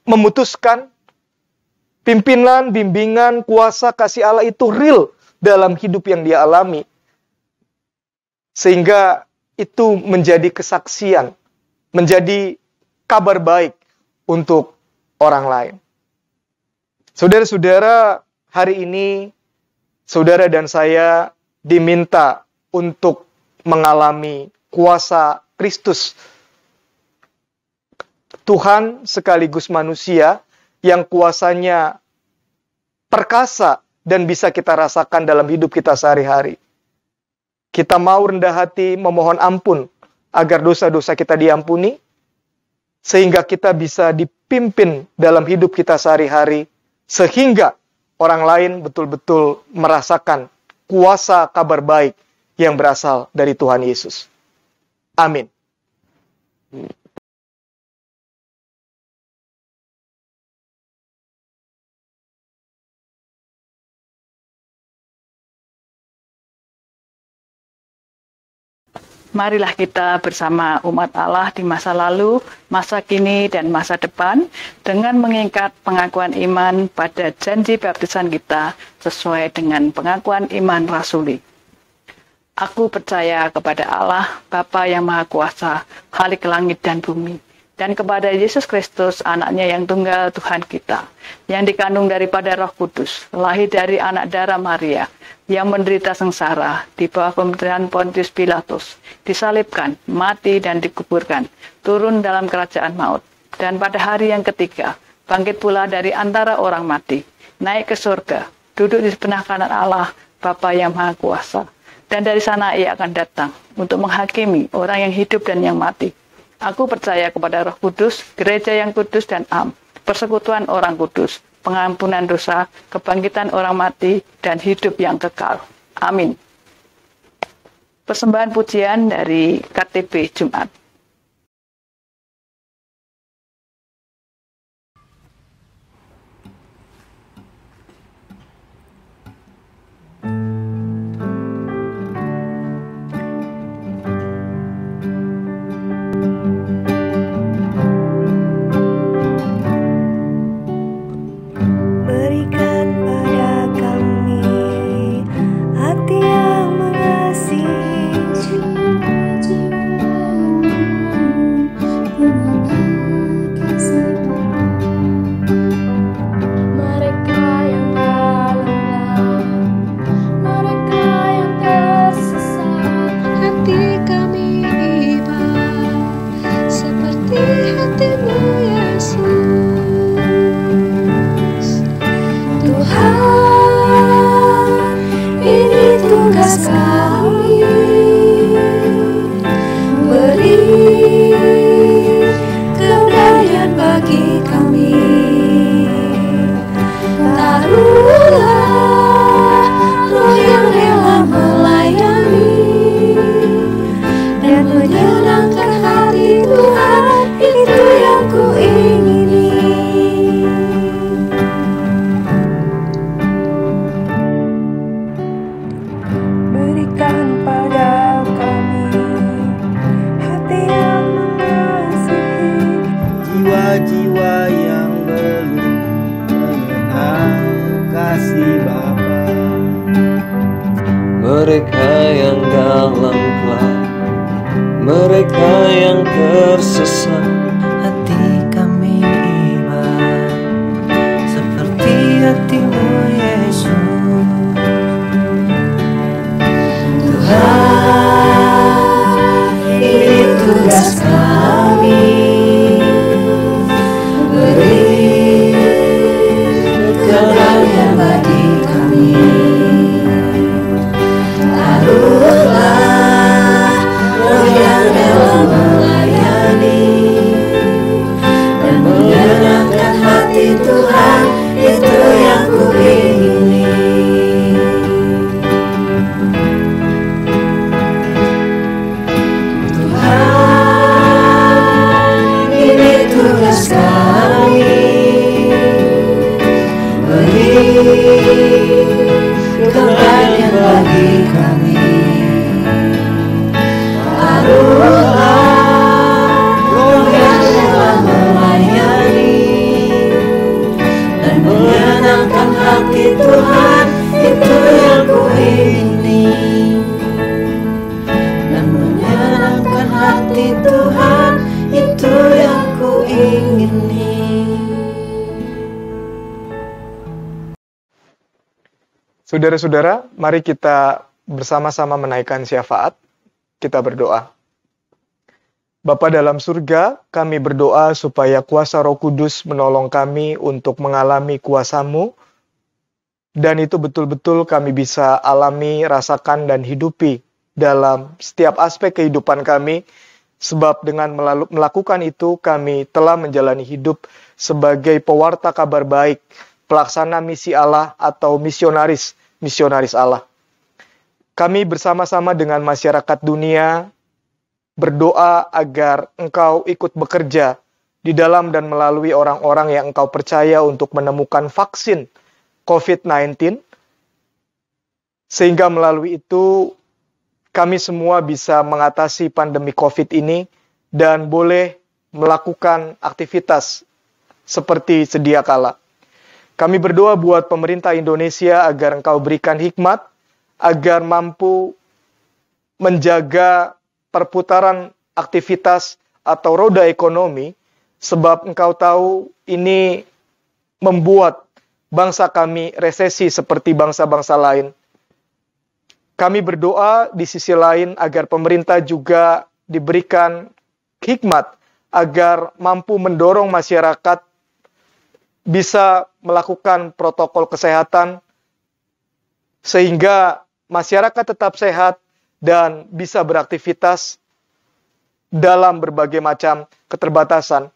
memutuskan. Pimpinan, bimbingan, kuasa, kasih Allah itu real dalam hidup yang dia alami. Sehingga itu menjadi kesaksian, menjadi kabar baik untuk orang lain. Saudara-saudara, hari ini saudara dan saya diminta untuk mengalami kuasa Kristus. Tuhan sekaligus manusia yang kuasanya perkasa dan bisa kita rasakan dalam hidup kita sehari-hari. Kita mau rendah hati memohon ampun agar dosa-dosa kita diampuni, sehingga kita bisa dipimpin dalam hidup kita sehari-hari, sehingga orang lain betul-betul merasakan kuasa kabar baik yang berasal dari Tuhan Yesus. Amin. Marilah kita bersama umat Allah di masa lalu, masa kini, dan masa depan dengan mengikat pengakuan iman pada janji baptisan kita sesuai dengan pengakuan iman rasuli. Aku percaya kepada Allah, Bapa yang Maha Kuasa, Khalik langit dan bumi, dan kepada Yesus Kristus, anaknya yang tunggal Tuhan kita, yang dikandung daripada Roh Kudus, lahir dari anak darah Maria, yang menderita sengsara di bawah pemerintahan Pontius Pilatus, disalibkan, mati dan dikuburkan, turun dalam kerajaan maut, dan pada hari yang ketiga, bangkit pula dari antara orang mati, naik ke surga, duduk di sebelah kanan Allah, Bapa yang Maha Kuasa, dan dari sana ia akan datang untuk menghakimi orang yang hidup dan yang mati. Aku percaya kepada Roh Kudus, gereja yang kudus dan am, persekutuan orang kudus, pengampunan dosa, kebangkitan orang mati, dan hidup yang kekal. Amin. Persembahan pujian dari KTP Jumat. Berikan pada kami hati yang mengasihi, mereka yang dalam, mereka yang tersesat. Hati kami iba seperti hatimu Yesus. Tuhan, ini tugas kami, beri keberanian bagi kami. Taruhlah roh yang rela melayani dan menyenangkan hati Tuhan, itu yang kuingini. Berikan pada kami hati yang mengasihi, jiwa-jiwa yang belum mengenal kasih Bapa. Mereka yang dalam gelap, mereka yang tersesat. Hati kami iba seperti hatimu Yesus. Tuhan, ini tugas kami, beri keberanian bagi kami. Taruhlah roh yang rela melayani dan menyenangkan hati Tuhan, itu yang kuingini. Tuhan, ini tugas kami, beri keberanian bagi kami. Taruhlah roh yang rela melayani dan menyenangkan hati Tuhan, itu yang kuingini. Dan menyenangkan hati Tuhan, itu yang kuingini. Saudara-saudara, mari kita bersama-sama menaikkan syafaat. Kita berdoa. Bapa dalam surga, kami berdoa supaya kuasa Roh Kudus menolong kami untuk mengalami kuasa-Mu, dan itu betul-betul kami bisa alami, rasakan, dan hidupi dalam setiap aspek kehidupan kami, sebab dengan melakukan itu kami telah menjalani hidup sebagai pewarta kabar baik, pelaksana misi Allah atau misionaris Allah. Kami bersama-sama dengan masyarakat dunia berdoa agar Engkau ikut bekerja di dalam dan melalui orang-orang yang Engkau percaya untuk menemukan vaksin COVID-19, sehingga melalui itu kami semua bisa mengatasi pandemi COVID ini dan boleh melakukan aktivitas seperti sedia kala. Kami berdoa buat pemerintah Indonesia agar Engkau berikan hikmat, agar mampu menjaga perputaran aktivitas atau roda ekonomi, sebab Engkau tahu ini membuat bangsa kami resesi seperti bangsa-bangsa lain. Kami berdoa di sisi lain agar pemerintah juga diberikan hikmat agar mampu mendorong masyarakat bisa melakukan protokol kesehatan sehingga masyarakat tetap sehat dan bisa beraktivitas dalam berbagai macam keterbatasan.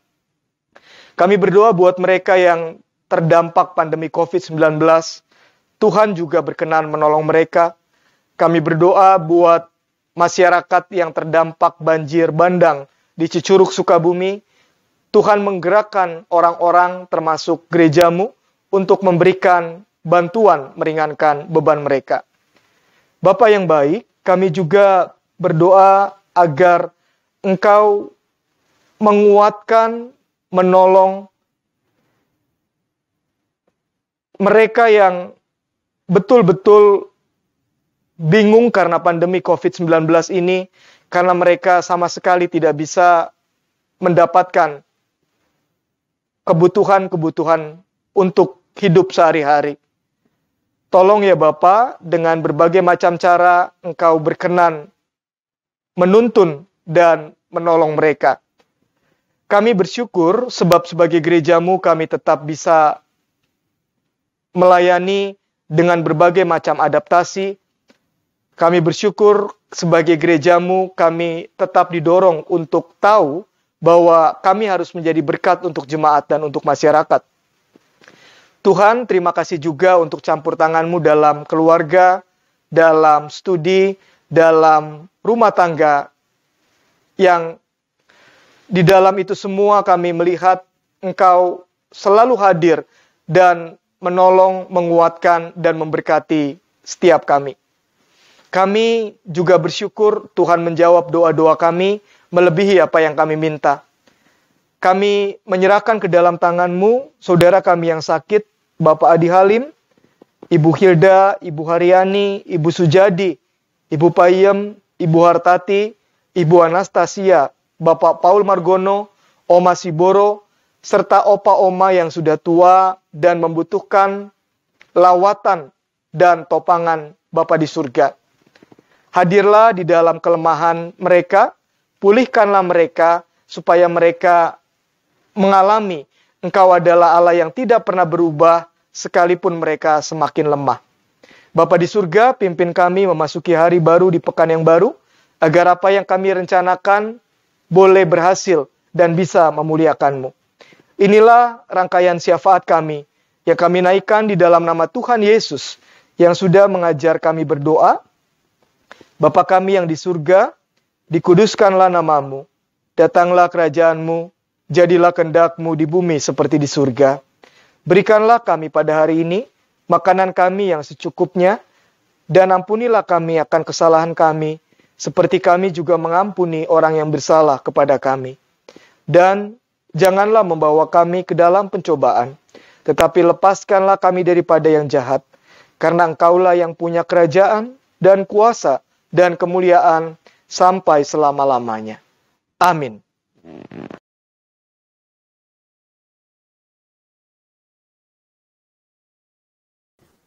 Kami berdoa buat mereka yang terdampak pandemi COVID-19, Tuhan juga berkenan menolong mereka. Kami berdoa buat masyarakat yang terdampak banjir bandang di Cicurug, Sukabumi, Tuhan menggerakkan orang-orang termasuk gereja-Mu untuk memberikan bantuan meringankan beban mereka. Bapa yang baik, kami juga berdoa agar Engkau menguatkan, menolong mereka yang betul-betul bingung karena pandemi COVID-19 ini, karena mereka sama sekali tidak bisa mendapatkan kebutuhan-kebutuhan untuk hidup sehari-hari. Tolong ya Bapa, dengan berbagai macam cara Engkau berkenan menuntun dan menolong mereka. Kami bersyukur sebab sebagai gereja-Mu kami tetap bisa melayani dengan berbagai macam adaptasi. Kami bersyukur sebagai gereja-Mu kami tetap didorong untuk tahu bahwa kami harus menjadi berkat untuk jemaat dan untuk masyarakat. Tuhan, terima kasih juga untuk campur tangan-Mu dalam keluarga, dalam studi, dalam rumah tangga, yang di dalam itu semua kami melihat Engkau selalu hadir dan menolong, menguatkan, dan memberkati setiap kami. Kami juga bersyukur Tuhan menjawab doa-doa kami melebihi apa yang kami minta. Kami menyerahkan ke dalam tangan-Mu saudara kami yang sakit, Bapak Adi Halim, Ibu Hilda, Ibu Haryani, Ibu Sujadi, Ibu Payem, Ibu Hartati, Ibu Anastasia, Bapak Paul Margono, Oma Siboro, serta opa-oma yang sudah tua dan membutuhkan lawatan dan topangan Bapa di surga. Hadirlah di dalam kelemahan mereka, pulihkanlah mereka, supaya mereka mengalami Engkau adalah Allah yang tidak pernah berubah, sekalipun mereka semakin lemah. Bapa di surga, pimpin kami memasuki hari baru di pekan yang baru, agar apa yang kami rencanakan boleh berhasil dan bisa memuliakan-Mu. Inilah rangkaian syafaat kami, yang kami naikkan di dalam nama Tuhan Yesus, yang sudah mengajar kami berdoa. Bapa kami yang di surga, dikuduskanlah nama-Mu, datanglah kerajaan-Mu, jadilah kehendak-Mu di bumi seperti di surga. Berikanlah kami pada hari ini makanan kami yang secukupnya, dan ampunilah kami akan kesalahan kami, seperti kami juga mengampuni orang yang bersalah kepada kami. Dan janganlah membawa kami ke dalam pencobaan, tetapi lepaskanlah kami daripada yang jahat, karena Engkaulah yang punya kerajaan dan kuasa dan kemuliaan sampai selama-lamanya. Amin.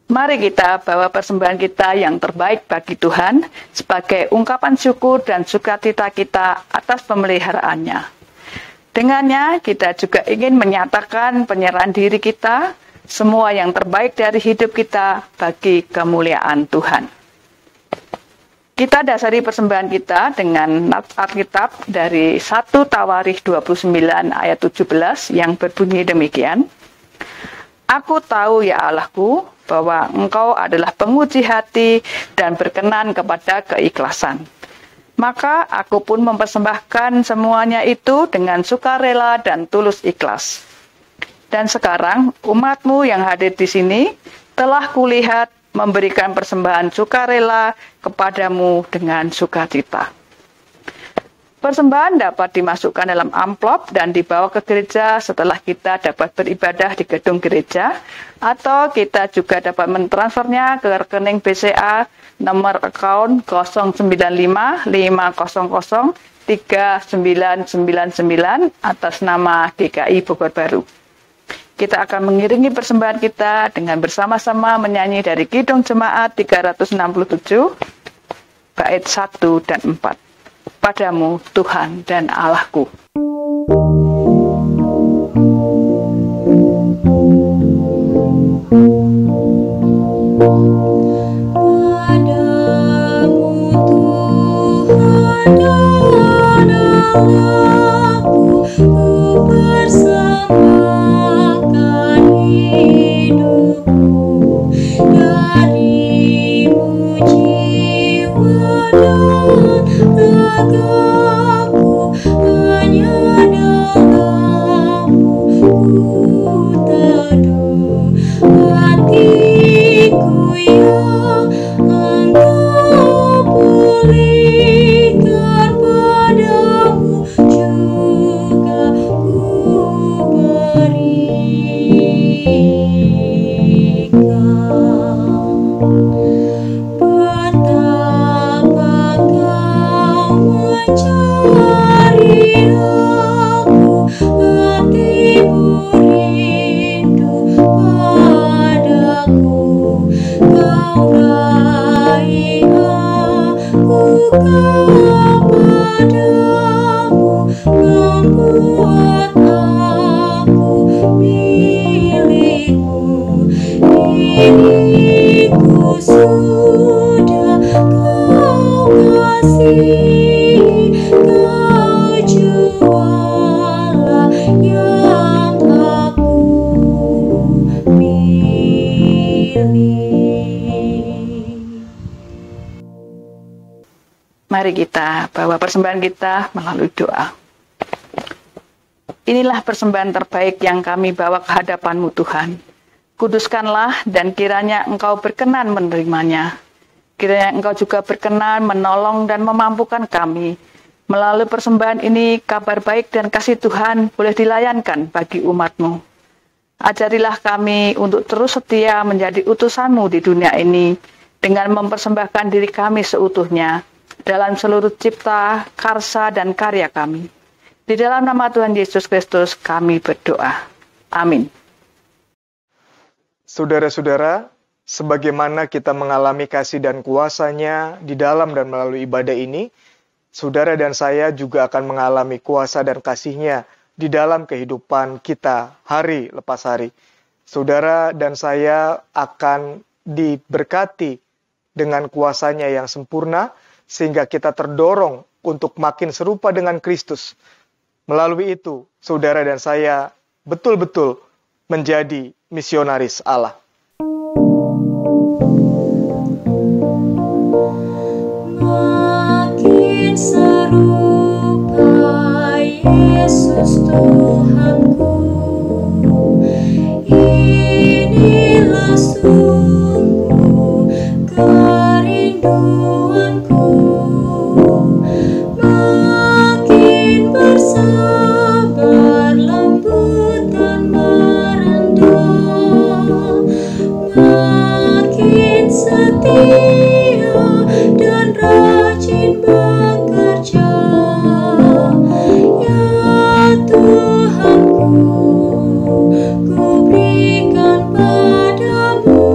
Mari kita bawa persembahan kita yang terbaik bagi Tuhan sebagai ungkapan syukur dan sukacita kita atas pemeliharaannya. Dengannya kita juga ingin menyatakan penyerahan diri kita, semua yang terbaik dari hidup kita bagi kemuliaan Tuhan. Kita dasari persembahan kita dengan Alkitab dari 1 Tawarikh 29 ayat 17 yang berbunyi demikian. Aku tahu ya Allahku, bahwa Engkau adalah penguji hati dan berkenan kepada keikhlasan. Maka aku pun mempersembahkan semuanya itu dengan sukarela dan tulus ikhlas. Dan sekarang umat-Mu yang hadir di sini telah kulihat memberikan persembahan sukarela kepadamu dengan sukacita. Persembahan dapat dimasukkan dalam amplop dan dibawa ke gereja setelah kita dapat beribadah di gedung gereja, atau kita juga dapat mentransfernya ke rekening BCA nomor account 09550039999 atas nama GKI Bogor Baru. Kita akan mengiringi persembahan kita dengan bersama-sama menyanyi dari Kidung Jemaat 367 bait 1 dan 4. Padamu Tuhan dan Allahku. Mari kita bawa persembahan kita melalui doa. Inilah persembahan terbaik yang kami bawa ke hadapan-Mu Tuhan. Kuduskanlah dan kiranya Engkau berkenan menerimanya. Kiranya Engkau juga berkenan menolong dan memampukan kami. Melalui persembahan ini, kabar baik dan kasih Tuhan boleh dilayankan bagi umat-Mu. Ajarilah kami untuk terus setia menjadi utusan-Mu di dunia ini dengan mempersembahkan diri kami seutuhnya dalam seluruh cipta, karsa, dan karya kami. Di dalam nama Tuhan Yesus Kristus kami berdoa. Amin. Saudara-saudara, sebagaimana kita mengalami kasih dan kuasa-Nya di dalam dan melalui ibadah ini, saudara dan saya juga akan mengalami kuasa dan kasih-Nya di dalam kehidupan kita hari lepas hari. Saudara dan saya akan diberkati dengan kuasa-Nya yang sempurna, sehingga kita terdorong untuk makin serupa dengan Kristus. Melalui itu, saudara dan saya betul-betul menjadi misionaris Allah. Makin serupa Yesus Tuhanku, inilah sungguh kerinduanku. Makin bersabar, lembut dan merendah, makin setia dan rajin bekerja. Ya Tuhanku, ku berikan padamu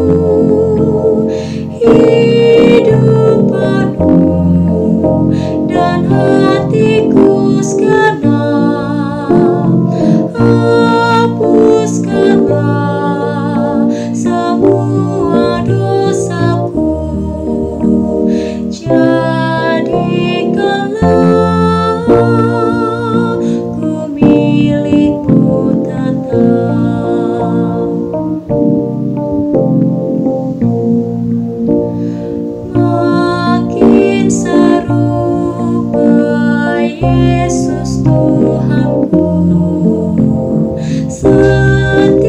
Yesus Tuhanku. Setiap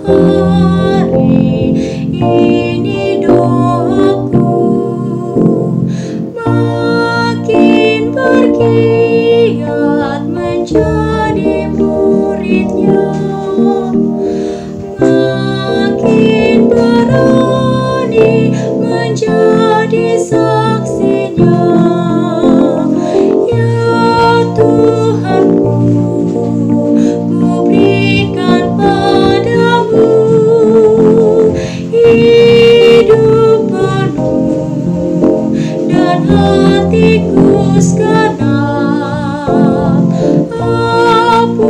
hari ini doaku, makin bergiat menjadi muridnya, makin berani menjadi saksinya. Ya Tuhanku, ku berikan padamu hidup penuh dan hatiku segenap. Hapuskanlah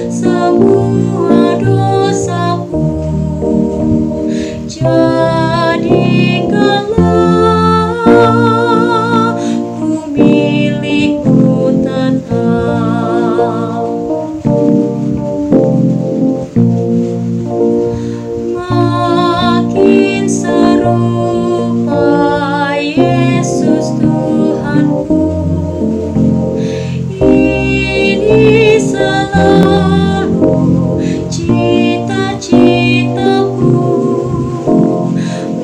semua dosaku, jadikanlah ku milikmu tetap. Makin serupa Yesus Tuhanku, ini selalu cita-citaku.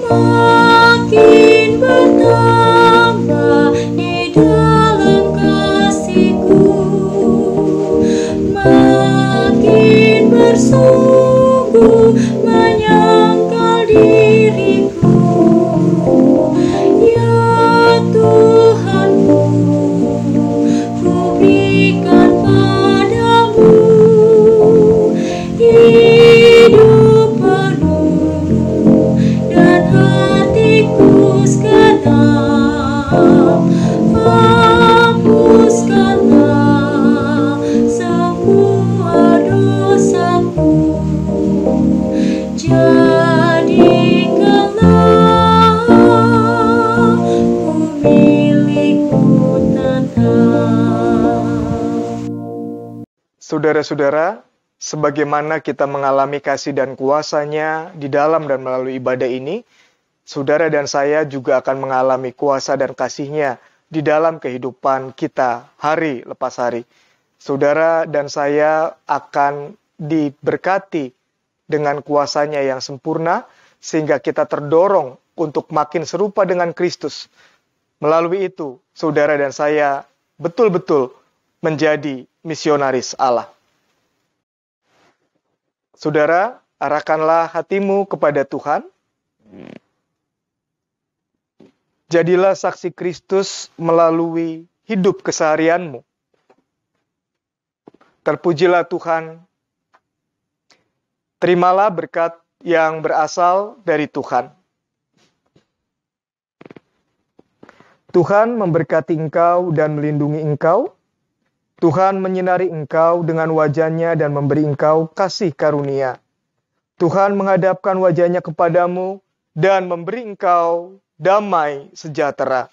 Makin bertambah di dalam kasih-Ku, makin bersungguh menyangkal diriku. Ya Tuhanku, ku berikan padamu hidup penuh dan hatiku segenap. Hapuskanlah semua dosaku, jadikanlah ku milikmu tetap. Saudara-saudara, sebagaimana kita mengalami kasih dan kuasa-Nya di dalam dan melalui ibadah ini, saudara dan saya juga akan mengalami kuasa dan kasih-Nya di dalam kehidupan kita hari lepas hari. Saudara dan saya akan diberkati dengan kuasa-Nya yang sempurna, sehingga kita terdorong untuk makin serupa dengan Kristus. Melalui itu, saudara dan saya betul-betul menjadi misionaris Allah. Saudara, arahkanlah hatimu kepada Tuhan. Jadilah saksi Kristus melalui hidup keseharianmu. Terpujilah Tuhan. Terimalah berkat yang berasal dari Tuhan. Tuhan memberkati engkau dan melindungi engkau. Tuhan menyinari engkau dengan wajah-Nya dan memberi engkau kasih karunia. Tuhan menghadapkan wajah-Nya kepadamu dan memberi engkau damai sejahtera.